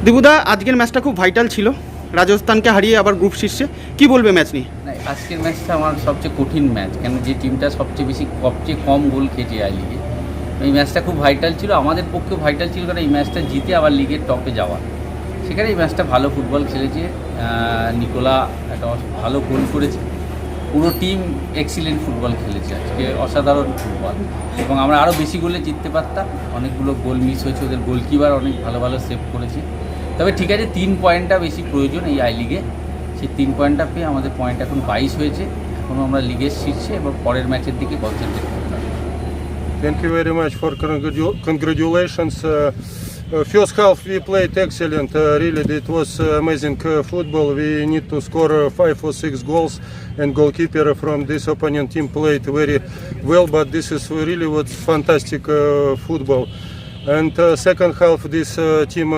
দিবুদা, আজকের ম্যাচটা খুব ভাইটাল ছিল, রাজস্থানকে হারিয়ে আবার গ্রুপ শীর্ষে, কি বলবে ম্যাচ নিয়ে? না, আজকের ম্যাচটা আমার সবচেয়ে কঠিন ম্যাচ, কেন যে টিমটা সবচেয়ে কম গোল খেয়েছে আই লিগে। এই ম্যাচটা খুব ভাইটাল ছিল, আমাদের পক্ষেও ভাইটাল ছিল, কারণ এই ম্যাচটা জিতে আবার লিগের টপে যাওয়া। সেখানে এই ম্যাচটা ভালো ফুটবল খেলেছে, নিকোলা একটা ভালো গোল করেছে, পুরো টিম এক্সিলেন্ট ফুটবল খেলেছে আজকে, অসাধারণ ফুটবল। এবং আমরা আরও বেশি গোলে জিততে পারতাম, অনেকগুলো গোল মিস হয়েছে, ওদের গোলকিপার অনেক ভালো ভালো সেভ করেছে। তবে ঠিক আছে, 3 পয়েন্টটা বেশি প্রয়োজন এই আই লিগে, সেই 3 পয়েন্টটা পেয়ে আমাদের পয়েন্ট এখন 22 হয়েছে, এখনও আমরা লিগের শীর্ষে এবং পরের ম্যাচের দিকে কনসেন্ট্রেট করতে হবে। Thank you very much for congratulations. First half we played excellent. Really, it was amazing football. We need to score 5 or 6 goals, and goalkeeper from this opponent team played very well. But this is really what's fantastic football. And second half, this team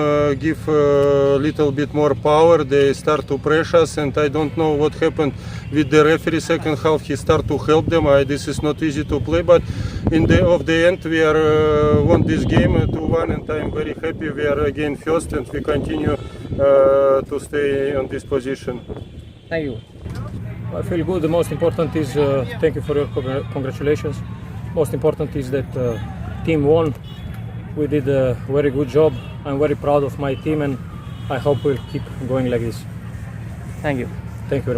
give a little bit more power. They start to press us, and I don't know what happened with the referee. Second half, he start to help them. This is not easy to play, but in the end, we are won this game 2-1, and I'm very happy. We are again first, and we continue to stay on this position. Thank you. I feel good. The most important is thank you for your congratulations. Most important is that team won. We did a very good job. I'm very proud of my team, and I hope we'll keep going like this. Thank you. Thank you very much.